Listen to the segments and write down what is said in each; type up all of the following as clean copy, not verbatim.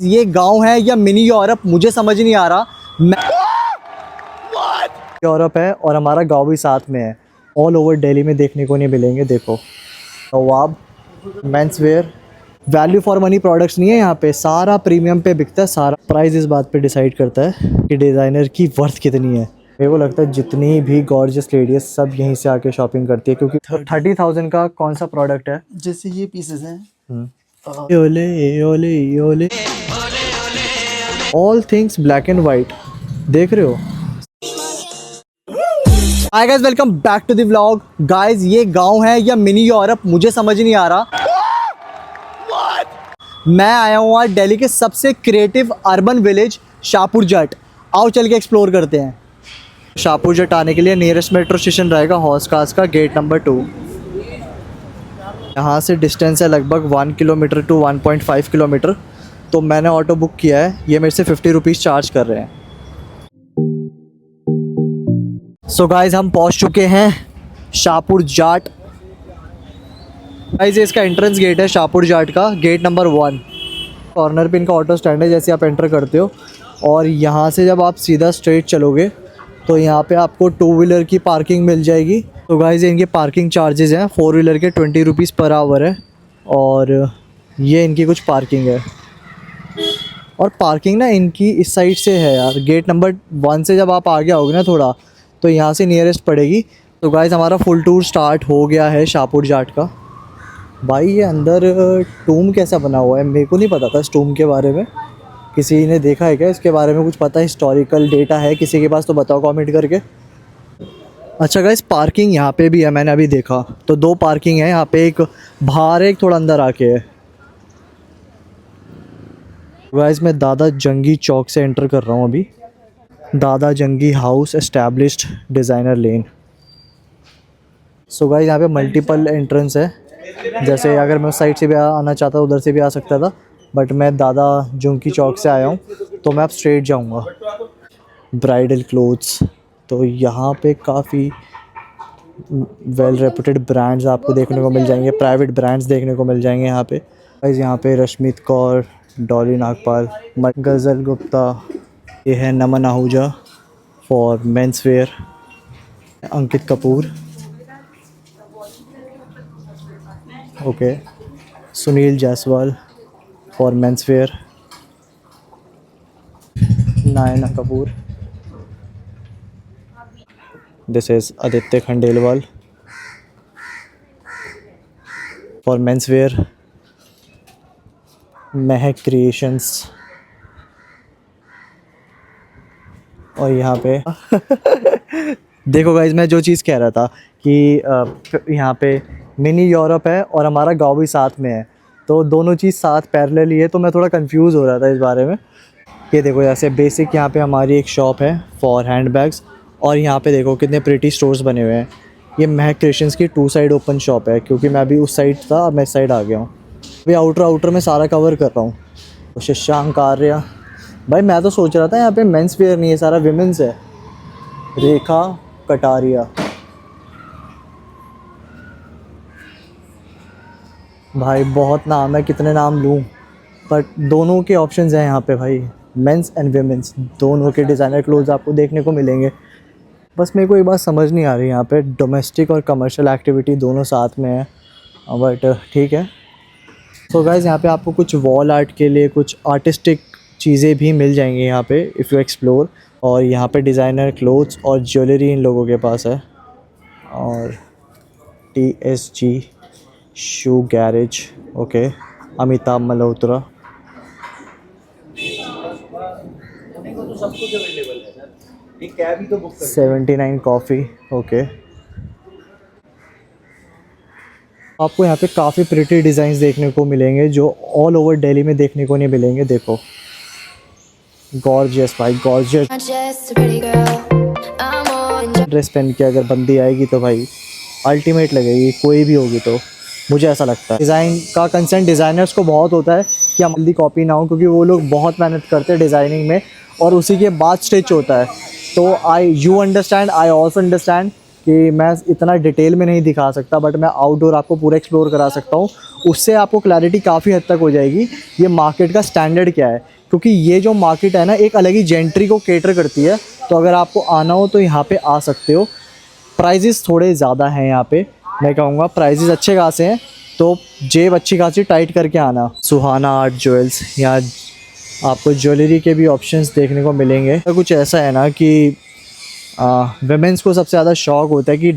ये गांव है या मिनी यूरोप मुझे समझ नहीं आ रहा। यूरोप है और हमारा गांव भी साथ में है। ऑल ओवर दिल्ली में देखने को नहीं मिलेंगे। देखो Nawab men's wear, value for money products नहीं है यहाँ पे, सारा प्रीमियम पे बिकता है। सारा प्राइस इस बात पे डिसाइड करता है कि डिज़ाइनर की वर्थ कितनी है। मेरे को लगता है जितनी भी गॉर्जियस लेडी है सब यहीं से आके शॉपिंग करती है, क्योंकि 30,000 का कौन सा प्रोडक्ट है। जैसे ये पीसेस हैं ओले ओले ओले, all things black and white, देख रहे हो। Hi guys, welcome back to the vlog. Guys ये गांव है या मिनी यूरोप मुझे समझ नहीं आ रहा। मैं आया हूँ आज दिल्ली के सबसे क्रिएटिव अर्बन विलेज शाहपुर जट। आओ चल के एक्सप्लोर करते हैं। शाहपुर जट आने के लिए नियरेस्ट मेट्रो स्टेशन रहेगा हौस खास का गेट नंबर 2। यहाँ से डिस्टेंस है लगभग 1 किलोमीटर टू 1.5 किलोमीटर। तो मैंने ऑटो बुक किया है, ये मेरे से 50 रुपीज़ चार्ज कर रहे हैं। सो गाइज हम पहुँच चुके हैं शाहपुर जाट। गाइज इसका एंट्रेंस गेट है शाहपुर जाट का, गेट नंबर 1। कॉर्नर पे इनका ऑटो स्टैंड है, जैसे आप एंटर करते हो। और यहाँ से जब आप सीधा स्ट्रेट चलोगे तो यहाँ पे आपको 2 व्हीलर की पार्किंग मिल जाएगी। तो गाइज इनके पार्किंग चार्जेस हैं 4 व्हीलर के 20 रुपीज़ पर आवर है। और ये इनकी कुछ पार्किंग है। और पार्किंग ना इनकी इस साइड से है यार, गेट नंबर 1 से जब आप आगे आओगे ना थोड़ा, तो यहाँ से नियरेस्ट पड़ेगी। तो गाइज हमारा फुल टूर स्टार्ट हो गया है शाहपुर जाट का। भाई ये अंदर टूम कैसा बना हुआ है, मेरे को नहीं पता था इस टूम के बारे में। किसी ने देखा है क्या इसके बारे में, कुछ पता है, हिस्टोरिकल डेटा है किसी के पास तो बताओ कमेंट करके। अच्छा गाइस पार्किंग यहाँ पे भी है, मैंने अभी देखा तो 2 पार्किंग है यहाँ पे, एक बाहर एक थोड़ा अंदर आके है। गाइस मैं दादा जंगी चौक से एंटर कर रहा हूँ अभी। दादा जंगी हाउस एस्टैब्लिश्ड डिज़ाइनर लेन। सो गाइस यहाँ पे मल्टीपल एंट्रेंस है, जैसे अगर मैं उस साइड से भी आना चाहता उधर से भी आ सकता था, बट मैं दादा जंगी चौक से आया हूँ तो मैं अब स्ट्रेट जाऊँगा। ब्राइडल क्लोथ्स, तो यहाँ पे काफ़ी वेल रेपुटेड ब्रांड्स आपको देखने को मिल जाएंगे, प्राइवेट ब्रांड्स देखने को मिल जाएंगे यहाँ पे। गाइस यहाँ पे रश्मित कौर, डॉली नागपाल, गज़ल गुप्ता, ये है Naman Ahuja for men's wear, Ankit Kapoor, okay, Sunil Jaiswal for men's wear, Naina Kapoor, this is Aditya Khandelwal for men's wear, Mahak creations. और यहाँ पे देखो गाइज मैं जो चीज़ कह रहा था कि यहाँ पे मिनी यूरोप है और हमारा गांव भी साथ में है, तो दोनों चीज़ साथ पैरेलल ही है। तो मैं थोड़ा कंफ्यूज हो रहा था इस बारे में। ये देखो जैसे बेसिक यहाँ पे हमारी एक शॉप है फॉर हैंड बैग्स, और यहाँ पे देखो कितने प्रिटी स्टोर्स बने हुए हैं। ये महक क्रिएशंस की 2 साइड ओपन शॉप है, क्योंकि मैं अभी उस साइड था, अब मैं इस साइड आ गया हूँ। अभी आउटर में सारा कवर कर रहा हूँ। तो शशांक आर्या, भाई मैं तो सोच रहा था यहाँ पे मेंस वेयर नहीं है, सारा विमेंस है। रेखा कटारिया, भाई बहुत नाम है, कितने नाम लूँ, बट दोनों के ऑप्शंस हैं यहाँ पे भाई, मेंस एंड विमेंस दोनों के डिज़ाइनर क्लोथ्स आपको देखने को मिलेंगे। बस मेरे को एक बात समझ नहीं आ रही, यहाँ पे डोमेस्टिक और कमर्शियल एक्टिविटी दोनों साथ में है, बट ठीक है। सो गाइस यहाँ पे आपको कुछ वॉल आर्ट के लिए कुछ आर्टिस्टिक चीज़ें भी मिल जाएंगी यहाँ पे इफ़ यू एक्सप्लोर। और यहाँ पे डिज़ाइनर क्लोथ्स और ज्वेलरी इन लोगों के पास है। और TSG शू गैरेज, ओके, अमिताभ मल्होत्रा। सब कुछ अवेलेबल है सर, एक कैब ही तो बुक कर 79 कॉफ़ी, ओके। आपको यहाँ पे काफ़ी प्रिटी डिज़ाइंस देखने को मिलेंगे जो ऑल ओवर दिल्ली में देखने को नहीं मिलेंगे। देखो गॉर्जियस भाई, गॉर्जियस ड्रेस पहन के अगर बंदी आएगी तो भाई अल्टीमेट लगेगी, कोई भी होगी तो, मुझे ऐसा लगता है। डिज़ाइन का कंसर्न डिज़ाइनर्स को बहुत होता है कि हम जल्दी कॉपी ना हो, क्योंकि वो लोग बहुत मेहनत करते हैं डिज़ाइनिंग में और उसी के बाद स्टिच होता है। तो you understand, I also understand कि मैं इतना डिटेल में नहीं दिखा सकता, बट मैं आउटडोर आपको पूरा एक्सप्लोर करा सकता हूँ। उससे आपको क्लैरिटी काफ़ी हद तक हो जाएगी ये मार्केट का स्टैंडर्ड क्या है, क्योंकि ये जो मार्केट है ना एक अलग ही जेंट्री को केटर करती है। तो अगर आपको आना हो तो यहाँ पे आ सकते हो। प्राइजेस थोड़े ज़्यादा हैं यहाँ पे, मैं कहूँगा प्राइजेस अच्छे खासे हैं, तो जेब अच्छी खासी टाइट करके आना। सुहाना आर्ट ज्वेल्स, यहाँ आपको ज्वेलरी के भी ऑप्शंस देखने को मिलेंगे। तो कुछ ऐसा है ना कि विमेंस को सबसे ज़्यादा शौक होता है कि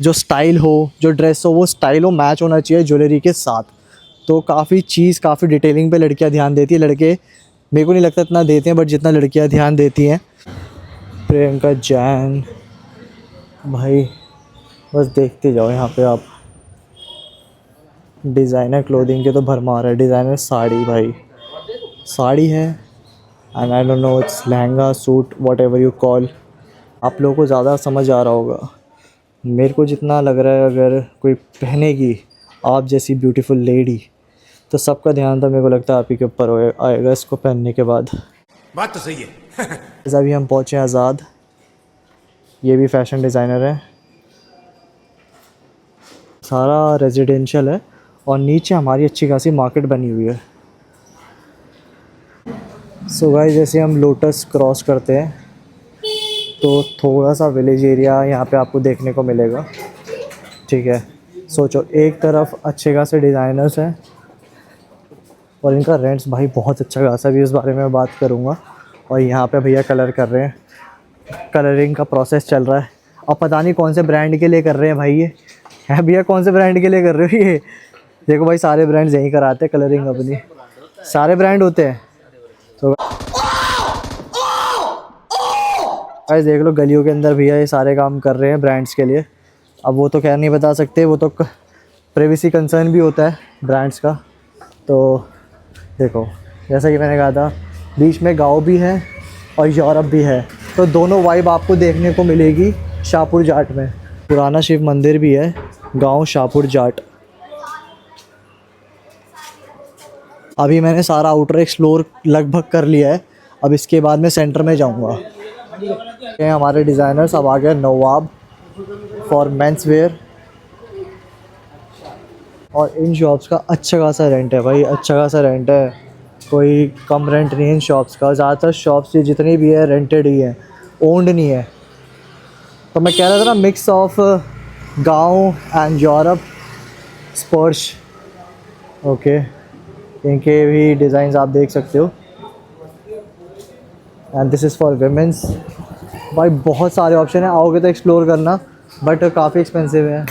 जो स्टाइल हो, जो ड्रेस हो, वो स्टाइल हो, मैच होना चाहिए ज्वेलरी के साथ। तो काफ़ी डिटेलिंग पे लड़कियां ध्यान देती है। लड़के मेरे को नहीं लगता इतना देते हैं, बट जितना लड़कियां ध्यान देती हैं। प्रियंका जैन भाई, बस देखते जाओ यहाँ पे आप। डिज़ाइनर क्लोथिंग के तो भरमार है। डिज़ाइनर साड़ी भाई, साड़ी है, and I don't know it's lehenga, suit, what ever you call. आप लोगों को ज़्यादा समझ आ रहा होगा। मेरे को जितना लग रहा है अगर कोई पहनेगी आप जैसी ब्यूटीफुल लेडी, तो सबका ध्यान तो मेरे को लगता है आप ही के ऊपर आएगा इसको पहनने के बाद। बात तो सही है। अभी हम पहुँचे आज़ाद, ये भी फैशन डिज़ाइनर है। सारा रेजिडेंशियल है और नीचे हमारी अच्छी खासी मार्केट बनी हुई है। सो गाइस, जैसे हम लोटस क्रॉस करते हैं तो थोड़ा सा विलेज एरिया यहाँ पे आपको देखने को मिलेगा। ठीक है, सोचो एक तरफ अच्छे खासे डिज़ाइनर्स हैं और इनका रेंट्स भाई बहुत अच्छा खासा भी, इस बारे में बात करूँगा। और यहाँ पे भैया कलर कर रहे हैं, कलरिंग का प्रोसेस चल रहा है। अब पता नहीं कौन से ब्रांड के लिए कर रहे हैं भाई ये है। भैया कौन से ब्रांड के लिए कर रहे हो ये? देखो भाई, सारे ब्रांड्स यहीं कराते हैं कलरिंग अपनी, सारे ब्रांड होते हैं। तो गाइस देख लो, गलियों के अंदर भैया ये सारे काम कर रहे हैं ब्रांड्स के लिए। अब वो तो खैर नहीं बता सकते, वो तो प्राइवेसी कंसर्न भी होता है ब्रांड्स का। तो देखो, जैसा कि मैंने कहा था, बीच में गाँव भी है और यूरोप भी है, तो दोनों वाइब आपको देखने को मिलेगी शाहपुर जाट में। पुराना शिव मंदिर भी है, गांव शाहपुर जाट। अभी मैंने सारा आउटर एक्सप्लोर लगभग कर लिया है, अब इसके बाद मैं सेंटर में जाऊंगा। ये हमारे डिज़ाइनर्स, अब आ गया नवाब फॉर मेंस वेयर। और इन शॉप्स का अच्छा खासा रेंट है भाई, अच्छा खासा रेंट है, कोई कम रेंट नहीं है इन शॉप्स का। ज़्यादातर शॉप्स ये जितनी भी है रेंटेड ही है, ओन्ड नहीं है। तो मैं कह रहा था ना, मिक्स ऑफ गांव एंड यूरोप स्पर्श। ओके, इनके भी डिज़ाइंस आप देख सकते हो। And this is for women's. भाई बहुत सारे ऑप्शन है, आओगे तो एक्सप्लोर करना, बट काफ़ी एक्सपेंसिव है।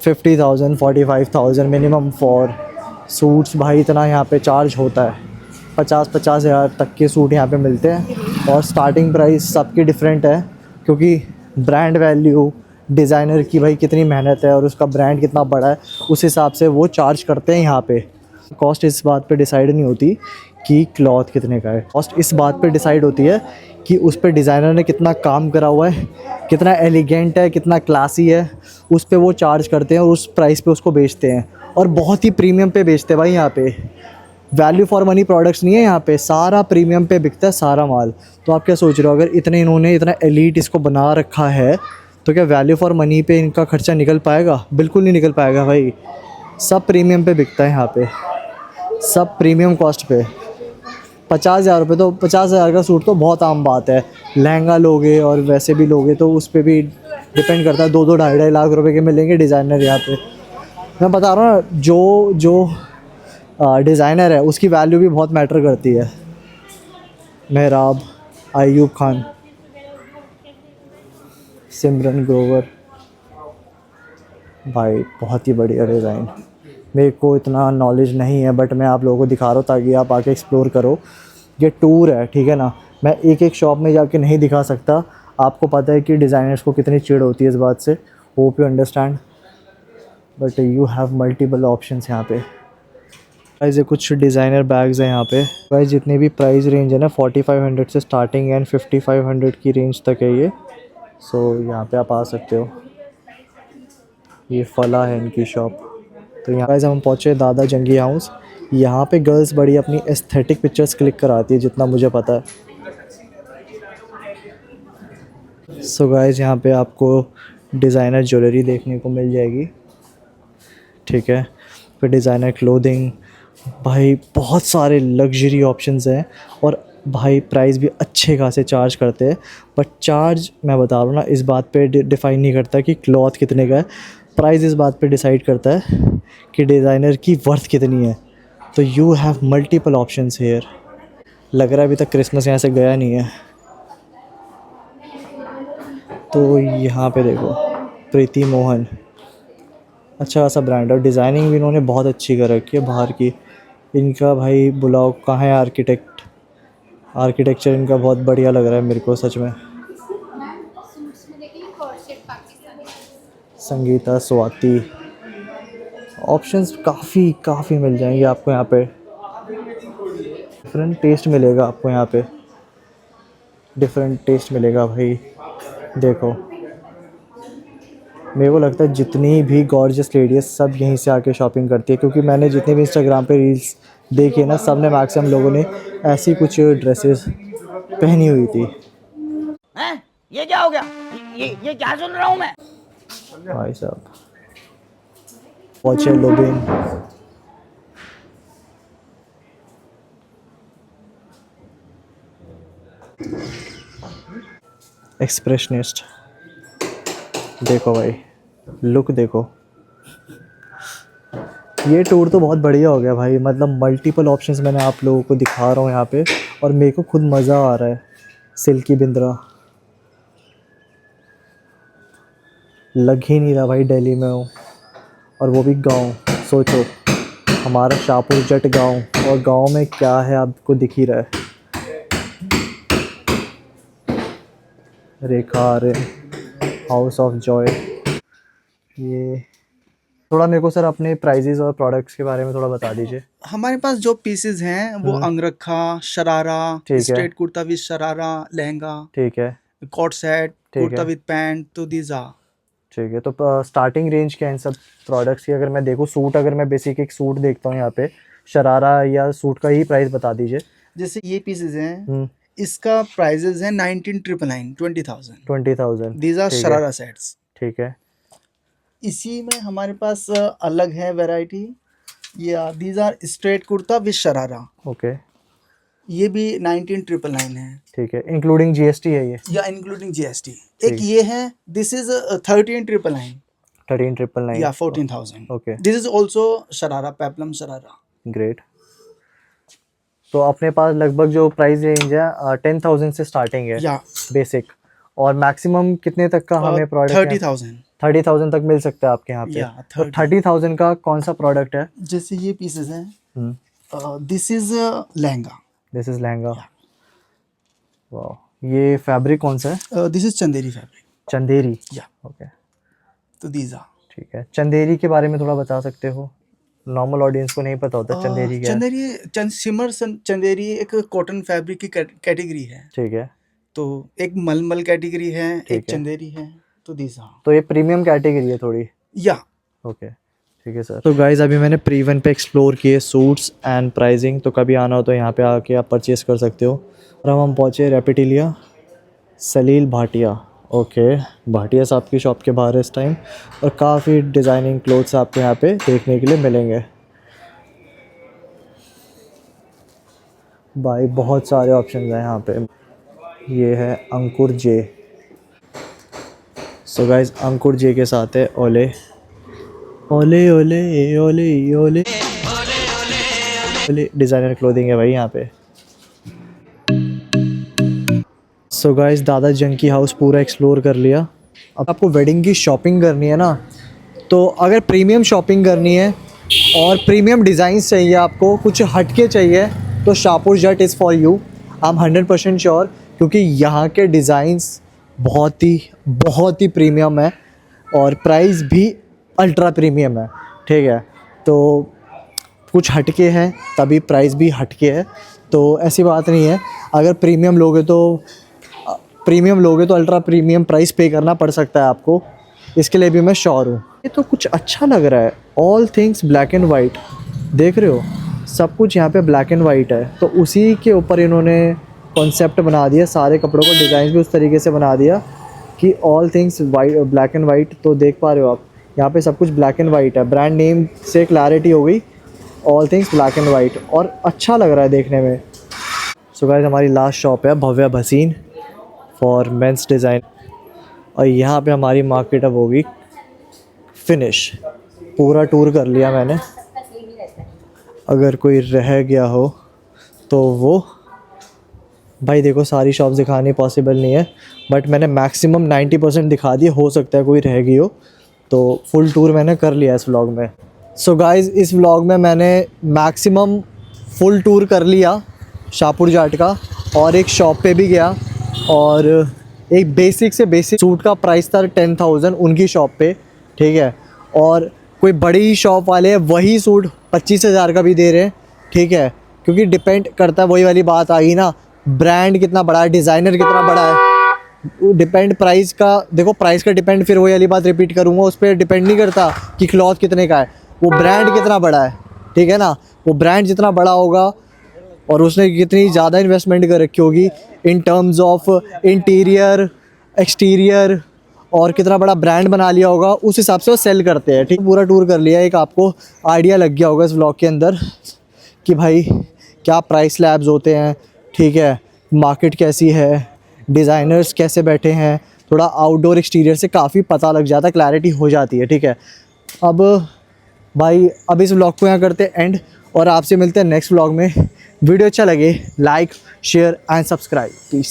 50,000 45,000 मिनिमम फॉर सूट्स। भाई इतना यहाँ पे चार्ज होता है, 50 हज़ार तक के सूट यहाँ पे मिलते हैं। और स्टार्टिंग प्राइस सबकी डिफरेंट है, क्योंकि ब्रांड वैल्यू, डिज़ाइनर की भाई कितनी मेहनत है और उसका ब्रांड कितना बड़ा है, उस हिसाब से वो चार्ज करते हैं यहाँ पे। कॉस्ट इस बात पे डिसाइड नहीं होती कि क्लॉथ कितने का है, कॉस्ट इस बात पे डिसाइड होती है कि उस पे डिज़ाइनर ने कितना काम करा हुआ है, कितना एलिगेंट है, कितना क्लासी है, उस पे वो चार्ज करते हैं और उस प्राइस पे उसको बेचते हैं। और बहुत ही प्रीमियम पे बेचते हैं भाई यहाँ पे। वैल्यू फॉर मनी प्रोडक्ट्स नहीं है यहाँ पे, सारा प्रीमियम पे बिकता है सारा माल। तो आप क्या सोच रहे हो, अगर इन्होंने इतना एलीट इसको बना रखा है, तो क्या वैल्यू फॉर मनी पे इनका खर्चा निकल पाएगा? बिल्कुल नहीं निकल पाएगा भाई। सब प्रीमियम पे बिकता है यहाँ पे, सब प्रीमियम कॉस्ट पे। 50,000 रुपये, तो 50,000 का सूट तो बहुत आम बात है। लहंगा लोगे और वैसे भी लोगे तो उस पर भी डिपेंड करता है, 2-2 ढाई लाख रुपए के मिलेंगे डिज़ाइनर यहाँ पे। मैं बता रहा हूँ ना, जो डिज़ाइनर है उसकी वैल्यू भी बहुत मैटर करती है। मेहराब, अयूब खान, सिमरन ग्रोवर, भाई बहुत ही बढ़िया डिज़ाइन। मेरे को इतना नॉलेज नहीं है, बट मैं आप लोगों को दिखा रहा हूँ ताकि आप आके एक्सप्लोर करो। ये टूर है, ठीक है ना, मैं एक एक शॉप में जाके नहीं दिखा सकता। आपको पता है कि डिज़ाइनर्स को कितनी चिढ़ होती है इस बात से, hope you understand. But you have multiple options यहाँ पे। गाइस ये कुछ डिज़ाइनर बैग्स हैं यहाँ पे। गाइस जितनी भी प्राइस रेंज है ना, 4500 से स्टार्टिंग एंड 5500 की रेंज तक है ये। सो यहाँ पे आप आ सकते हो। ये फला है इनकी शॉप। तो यहाँ गाइस हम पहुँचे दादा जंगी हाउस। यहाँ पे गर्ल्स बड़ी अपनी एस्थेटिक पिक्चर्स क्लिक कराती है, जितना मुझे पता है। सो गाइस यहाँ पे आपको डिज़ाइनर ज्वेलरी देखने को मिल जाएगी, ठीक है। फिर डिज़ाइनर क्लोथिंग, भाई बहुत सारे लग्जरी ऑप्शंस हैं और भाई प्राइस भी अच्छे खासे चार्ज करते हैं। बट चार्ज मैं बता रहा हूँ ना, इस बात पे डिफ़ाइन नहीं करता कि क्लॉथ कितने का है, प्राइस इस बात पे डिसाइड करता है कि डिज़ाइनर की वर्थ कितनी है। तो you have multiple options here. लग रहा है अभी तक क्रिसमस यहाँ से गया नहीं है। तो यहाँ पे देखो प्रीति मोहन, अच्छा खासा ब्रांड और डिज़ाइनिंग भी इन्होंने बहुत अच्छी कर रखी है बाहर की। इनका भाई बुलाओ कहाँ है आर्किटेक्चर इनका बहुत बढ़िया लग रहा है मेरे को सच में। संगीता, स्वाति, ऑप्शंस काफ़ी मिल जाएंगे आपको यहाँ पे। डिफरेंट टेस्ट मिलेगा आपको यहाँ पे, डिफरेंट टेस्ट मिलेगा भाई। देखो मेरे को लगता है जितनी भी गॉर्जियस लेडी है सब यहीं से आके शॉपिंग करती है, क्योंकि मैंने जितने भी इंस्टाग्राम पे रील्स देखी है ना, सब ने मैक्सिमम लोगों ने ऐसी कुछ ड्रेसेस पहनी हुई थी। हैं? ये क्या हो गया? ये क्या सुन रहा हूँ मैं? भाई साहब वॉचे लोबिन, एक्सप्रेशनिस्ट, देखो भाई लुक देखो। ये टूर तो बहुत बढ़िया हो गया भाई, मतलब मल्टीपल ऑप्शंस मैंने आप लोगों को दिखा रहा हूँ यहाँ पे और मेरे को खुद मज़ा आ रहा है। सिल्की बिंद्रा लग ही नहीं रहा भाई दिल्ली में हूँ, और वो भी गांव। सोचो हमारा शाहपुर जट गांव, और गांव में क्या है आपको दिख ही रहा है। रेखा आर्यन, हाउस ऑफ जॉय। ये थोड़ा मेरे को सर अपने प्राइजेस और प्रोडक्ट्स के बारे में थोड़ा बता दीजिए। हमारे पास जो पीसेस हैं वो अंगरखा, शरारा, ठीक है। स्ट्रेट कुर्ता विद शरारा, लहंगा, ठीक है, कोट सेट, ठीक कुर्ता है। विद पैंट, तो दीज आर। ठीक है। तो स्टार्टिंग रेंज क्या है इन सब प्रोडक्ट्स की? अगर मैं देखूँ सूट, अगर मैं बेसिक एक सूट देखता हूँ यहाँ पे, शरारा या सूट का ही प्राइस बता दीजिए। जैसे ये पीसेस हैं, इसका प्राइजेस है 19,999, 20,000। 20,000। These are sharara sets. ठीक है। इसी में हमारे पास अलग है वैरायटी। ये these are straight kurta with sharara, okay. ये भी 19,999 है, ठीक है, इंक्लूडिंग जीएसटी है ये? या इंक्लूडिंग जीएसटी। एक ये है, दिस इज 13,999, 13,999 या 14,000। Okay, this is also sharara, peplum sharara. Great. तो अपने पास लगभग जो प्राइस रेंज है 10,000 से स्टार्टिंग है या बेसिक, और मैक्सिमम कितने तक का हमें प्रोडक्ट 30,000। 30,000 तक मिल सकता है आपके यहाँ पे? या तो 30,000 का कौन सा प्रोडक्ट है? जैसे ये पीसेस हैं, this is lehenga, this is lehenga. वाह, ये फैब्रिक कौन सा है? This is Chanderi fabric. Chanderi. या ओके, तो दीज आर। ठीक है। चंदेरी के बारे में थोड़ा बता सकते हो? नॉर्मल ऑडियंस को नहीं पता होता चंदेरी क्या है। चंदेरी, सिमर चंदेरी एक कॉटन फैब्रिक की कैटेगरी है। ठीक है। तो एक मलमल कैटेगरी है, एक है। चंदेरी है, तो दीज आर। तो ये प्रीमियम कैटेगरी है थोड़ी? या ओके, ठीक है सर। तो गाइज अभी मैंने प्री-वन पे एक्सप्लोर किए सूट्स एंड प्राइसिंग, तो कभी आना हो तो यहाँ पे आके आप परचेस कर सकते हो। और अब हम पहुँचे रेपिटिलिया, सलील भाटिया। ओके, भाटिया साहब की शॉप के बाहर है इस टाइम, और काफ़ी डिज़ाइनिंग क्लोथ्स आपको यहाँ पे देखने के लिए मिलेंगे। भाई बहुत सारे ऑप्शंस हैं यहाँ पे। ये है अंकुर जे। सो गाइज अंकुर जे के साथ है ओले ओले ओले ओले ओले ओले, डिज़ाइनर क्लोथिंग है भाई यहाँ पे। सो गाइस दादा जंकी हाउस पूरा एक्सप्लोर कर लिया। अब आपको वेडिंग की शॉपिंग करनी है ना, तो अगर प्रीमियम शॉपिंग करनी है और प्रीमियम डिज़ाइंस चाहिए, आपको कुछ हटके चाहिए, तो Shahpur Jat is for you. I am 100% sure, क्योंकि यहाँ के डिज़ाइंस बहुत ही प्रीमियम है और प्राइस भी अल्ट्रा प्रीमियम है। ठीक है, तो कुछ हटके हैं तभी प्राइस भी हटके है, तो ऐसी बात नहीं है। अगर प्रीमियम लोगे तो अल्ट्रा प्रीमियम प्राइस पे करना पड़ सकता है आपको, इसके लिए भी मैं श्योर हूँ। ये तो कुछ अच्छा लग रहा है, all things black and white, देख रहे हो सब कुछ यहाँ पे ब्लैक एंड वाइट है, तो उसी के ऊपर इन्होंने कॉन्सेप्ट बना दिया, सारे कपड़ों को डिज़ाइन भी उस तरीके से बना दिया कि all things white, black and white. तो देख पा रहे हो आप यहाँ पे सब कुछ ब्लैक एंड वाइट है, ब्रांड नेम से क्लैरिटी हो गई, all things black and white, और अच्छा लग रहा है देखने में। सो गाइस हमारी लास्ट शॉप है Bhavya Bhasin for men's design, और यहाँ पे हमारी मार्केट अब होगी फिनिश। पूरा टूर कर लिया मैंने, अगर कोई रह गया हो तो वो भाई देखो सारी शॉप्स दिखानी पॉसिबल नहीं है, बट मैंने मैक्सिमम 90% दिखा दिए, हो सकता है कोई रह गई हो, तो फुल टूर मैंने कर लिया इस व्लॉग में। सो गाइज़ इस व्लॉग में मैंने मैक्सिमम फुल टूर कर लिया शाहपुर जाट का, और एक शॉप पे भी गया, और एक बेसिक से बेसिक सूट का प्राइस था 10,000 उनकी शॉप पे, ठीक है। और कोई बड़ी शॉप वाले हैं वही सूट 25,000 का भी दे रहे हैं, ठीक है, क्योंकि डिपेंड करता है, वही वाली बात आ गई ना, ब्रांड कितना बड़ा है, डिज़ाइनर कितना बड़ा है, डिपेंड प्राइस का। देखो प्राइस का डिपेंड, फिर वही वाली बात रिपीट करूँगा, उस पर डिपेंड नहीं करता कि क्लॉथ कितने का है, वो ब्रांड कितना बड़ा है, ठीक है ना। वो ब्रांड जितना बड़ा होगा और उसने कितनी ज़्यादा इन्वेस्टमेंट कर रखी होगी in terms of interior, exterior, और कितना बड़ा ब्रांड बना लिया होगा, उस हिसाब से वो सेल करते हैं, ठीक। पूरा टूर कर लिया, एक आपको आइडिया लग गया होगा इस व्लॉग के अंदर कि भाई क्या प्राइस लैब्स होते हैं, ठीक है, मार्केट कैसी है, डिज़ाइनर्स कैसे बैठे हैं, थोड़ा आउटडोर एक्सटीरियर से काफ़ी पता लग जाता है, क्लैरिटी हो जाती है, ठीक है। अब भाई अब इस व्लॉग को यहाँ करते हैं एंड, और आपसे मिलते हैं नेक्स्ट व्लॉग में। वीडियो अच्छा लगे like share and subscribe please.